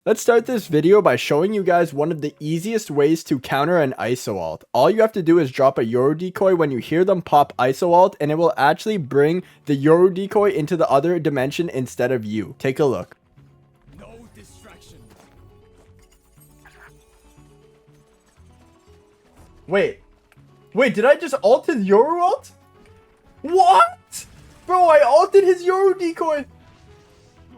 Let's start this video by showing you guys one of the easiest ways to counter an ISO alt. All you have to do is drop a Euro decoy when you hear them pop ISO alt, and it will actually bring the Euro decoy into the other dimension instead of you. Take a look. No distraction. Wait, did I just ult his Euro alt? What? Bro, I ulted his Euro decoy.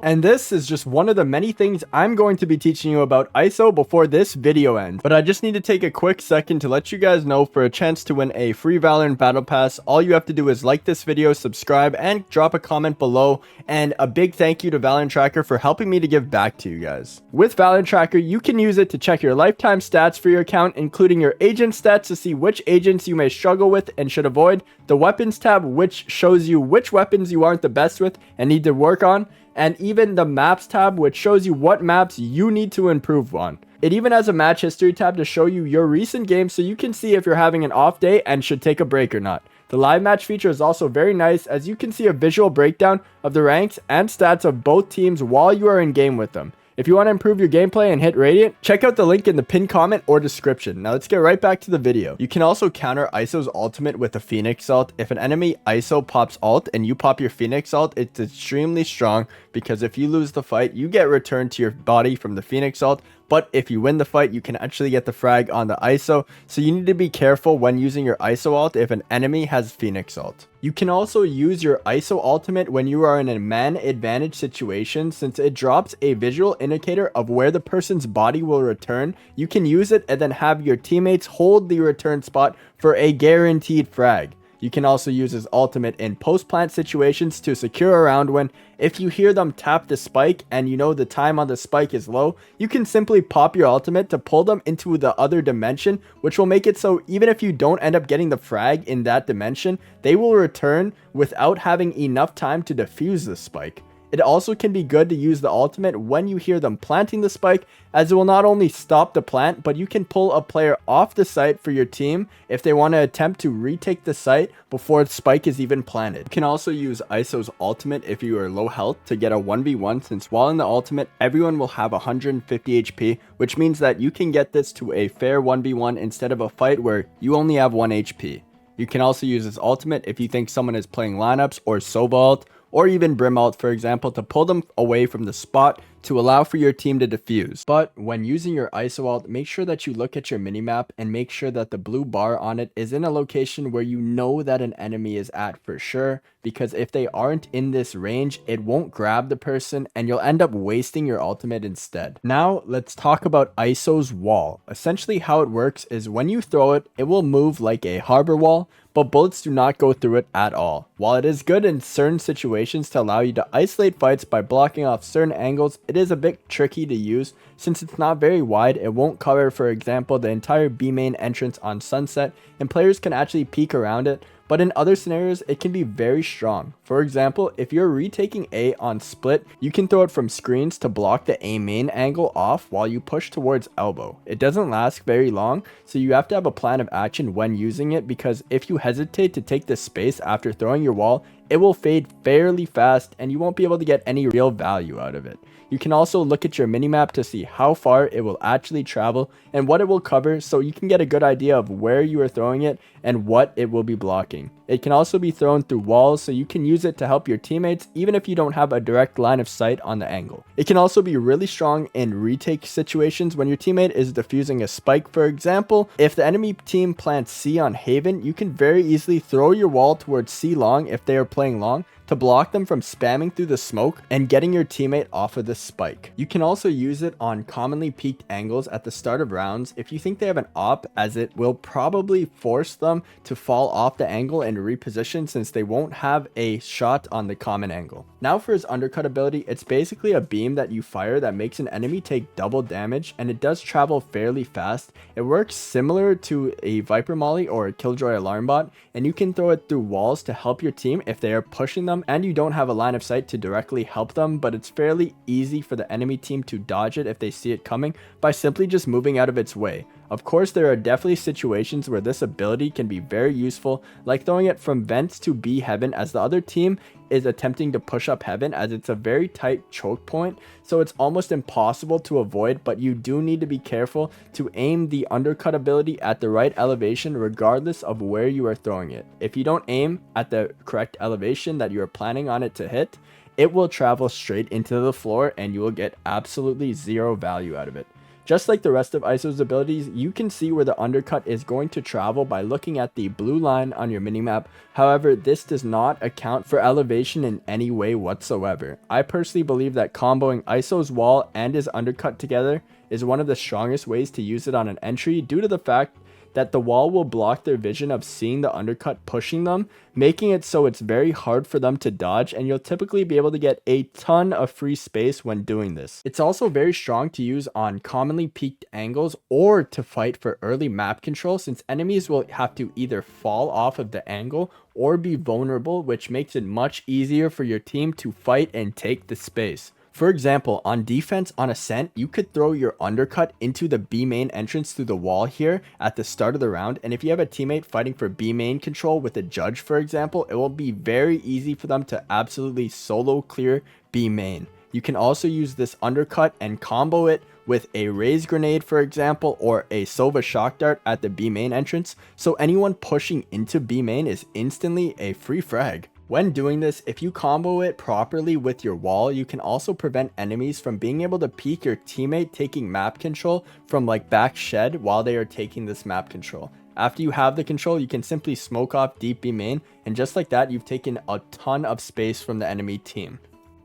And this is just one of the many things I'm going to be teaching you about ISO before this video ends. But I just need to take a quick second to let you guys know, for a chance to win a free Valorant Battle Pass, all you have to do is like this video, subscribe, and drop a comment below. And a big thank you to Valorant Tracker for helping me to give back to you guys. With Valorant Tracker, you can use it to check your lifetime stats for your account, including your agent stats to see which agents you may struggle with and should avoid, the weapons tab, which shows you which weapons you aren't the best with and need to work on, and even the maps tab, which shows you what maps you need to improve on. It even has a match history tab to show you your recent games so you can see if you're having an off day and should take a break or not. The live match feature is also very nice, as you can see a visual breakdown of the ranks and stats of both teams while you are in game with them. If you want to improve your gameplay and hit Radiant, check out the link in the pinned comment or description. Now let's get right back to the video. You can also counter ISO's ultimate with a Phoenix ult. If an enemy ISO pops ult and you pop your Phoenix ult, it's extremely strong, because if you lose the fight, you get returned to your body from the Phoenix ult. But if you win the fight, you can actually get the frag on the ISO, so you need to be careful when using your ISO ult if an enemy has Phoenix ult. You can also use your ISO ultimate when you are in a man advantage situation, since it drops a visual indicator of where the person's body will return. You can use it and then have your teammates hold the return spot for a guaranteed frag. You can also use his ultimate in post-plant situations to secure a round win. If you hear them tap the spike and you know the time on the spike is low, you can simply pop your ultimate to pull them into the other dimension, which will make it so even if you don't end up getting the frag in that dimension, they will return without having enough time to defuse the spike. It also can be good to use the ultimate when you hear them planting the spike, as it will not only stop the plant, but you can pull a player off the site for your team if they want to attempt to retake the site before the spike is even planted. You can also use ISO's ultimate if you are low health to get a 1v1, since while in the ultimate, everyone will have 150 HP, which means that you can get this to a fair 1v1 instead of a fight where you only have 1 HP. You can also use his ultimate if you think someone is playing lineups or Sova ult, or even Brim ult, for example, to pull them away from the spot to allow for your team to defuse. But when using your ISO ult, make sure that you look at your minimap and make sure that the blue bar on it is in a location where you know that an enemy is at for sure, because if they aren't in this range, it won't grab the person and you'll end up wasting your ultimate instead. Now let's talk about ISO's wall. Essentially how it works is when you throw it, it will move like a harbor wall, but bullets do not go through it at all. While it is good in certain situations to allow you to isolate fights by blocking off certain angles, it is a bit tricky to use since it's not very wide. It won't cover, for example, the entire B main entrance on Sunset, and players can actually peek around it. But in other scenarios, it can be very strong. For example, if you're retaking A on split, you can throw it from screens to block the A main angle off while you push towards elbow. It doesn't last very long, so you have to have a plan of action when using it, because if you hesitate to take the space after throwing your wall, it will fade fairly fast and you won't be able to get any real value out of it. You can also look at your minimap to see how far it will actually travel and what it will cover, so you can get a good idea of where you are throwing it and what it will be blocking. It can also be thrown through walls, so you can use it to help your teammates even if you don't have a direct line of sight on the angle. It can also be really strong in retake situations when your teammate is defusing a spike. For example, if the enemy team plants C on Haven, you can very easily throw your wall towards C long if they are playing long, to block them from spamming through the smoke and getting your teammate off of the spike. You can also use it on commonly peaked angles at the start of rounds if you think they have an op, as it will probably force them to fall off the angle and reposition, since they won't have a shot on the common angle. Now for his undercut ability, it's basically a beam that you fire that makes an enemy take double damage, and it does travel fairly fast. It works similar to a Viper Molly or a Killjoy alarm bot, and you can throw it through walls to help your team if they are pushing them and you don't have a line of sight to directly help them, but it's fairly easy for the enemy team to dodge it if they see it coming by simply just moving out of its way. Of course, there are definitely situations where this ability can be very useful, like throwing it from vents to B heaven as the other team is attempting to push up heaven, as it's a very tight choke point, so it's almost impossible to avoid, but you do need to be careful to aim the undercut ability at the right elevation regardless of where you are throwing it. If you don't aim at the correct elevation that you are planning on it to hit, it will travel straight into the floor and you will get absolutely zero value out of it. Just like the rest of ISO's abilities, you can see where the undercut is going to travel by looking at the blue line on your minimap. However, this does not account for elevation in any way whatsoever. I personally believe that comboing ISO's wall and his undercut together is one of the strongest ways to use it on an entry, due to the fact that the wall will block their vision of seeing the undercut pushing them, making it so it's very hard for them to dodge, and you'll typically be able to get a ton of free space when doing this. It's also very strong to use on commonly peaked angles or to fight for early map control, since enemies will have to either fall off of the angle or be vulnerable, which makes it much easier for your team to fight and take the space. For example, on defense on ascent, you could throw your undercut into the B main entrance through the wall here at the start of the round, and if you have a teammate fighting for B main control with a judge, for example, it will be very easy for them to absolutely solo clear B main. You can also use this undercut and combo it with a raise grenade, for example, or a Sova shock dart at the B main entrance, so anyone pushing into B main is instantly a free frag. When doing this, if you combo it properly with your wall, you can also prevent enemies from being able to peek your teammate taking map control from like back shed while they are taking this map control. After you have the control, you can simply smoke off deep B main, and just like that, you've taken a ton of space from the enemy team.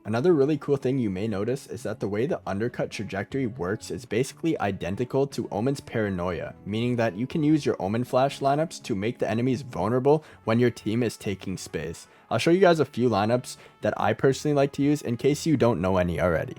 Another really cool thing you may notice is that the way the undercut trajectory works is basically identical to Omen's paranoia, meaning that you can use your Omen flash lineups to make the enemies vulnerable when your team is taking space. I'll show you guys a few lineups that I personally like to use in case you don't know any already.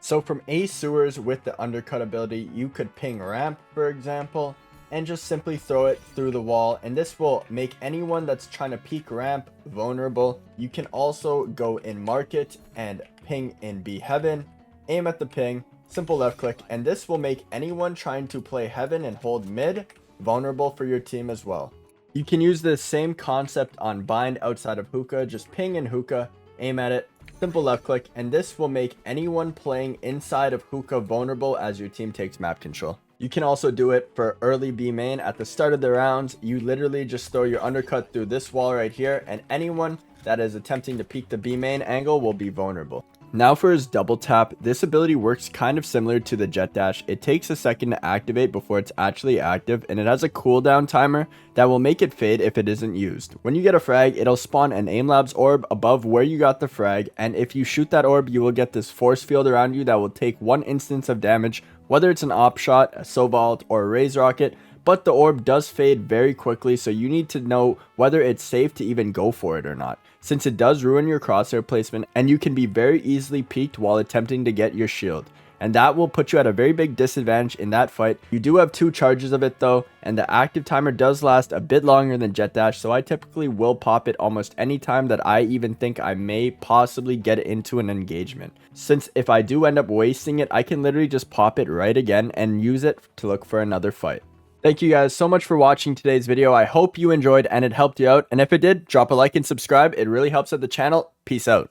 So from A sewers with the undercut ability, you could ping ramp, for example, and just simply throw it through the wall, and this will make anyone that's trying to peek ramp vulnerable. You can also go in market and ping in B heaven, aim at the ping, simple left click, and this will make anyone trying to play heaven and hold mid vulnerable for your team as well. You can use the same concept on bind outside of hookah, just ping in hookah, aim at it, simple left click, and this will make anyone playing inside of hookah vulnerable as your team takes map control. You can also do it for early B main. At the start of the rounds, you literally just throw your undercut through this wall right here, and anyone that is attempting to peek the B main angle will be vulnerable. Now for his double tap, this ability works kind of similar to the jet dash. It takes a second to activate before it's actually active, and it has a cooldown timer that will make it fade if it isn't used. When you get a frag, it'll spawn an aim labs orb above where you got the frag, and if you shoot that orb, you will get this force field around you that will take 1 instance of damage, whether it's an op shot, a Sova or a raise rocket. But the orb does fade very quickly, so you need to know whether it's safe to even go for it or not, since it does ruin your crosshair placement and you can be very easily peeked while attempting to get your shield, and that will put you at a very big disadvantage in that fight. You do have 2 charges of it though, and the active timer does last a bit longer than jet dash, so I typically will pop it almost any time that I even think I may possibly get into an engagement, since if I do end up wasting it, I can literally just pop it right again and use it to look for another fight. Thank you guys so much for watching today's video. I hope you enjoyed and it helped you out. And if it did, drop a like and subscribe. It really helps out the channel. Peace out.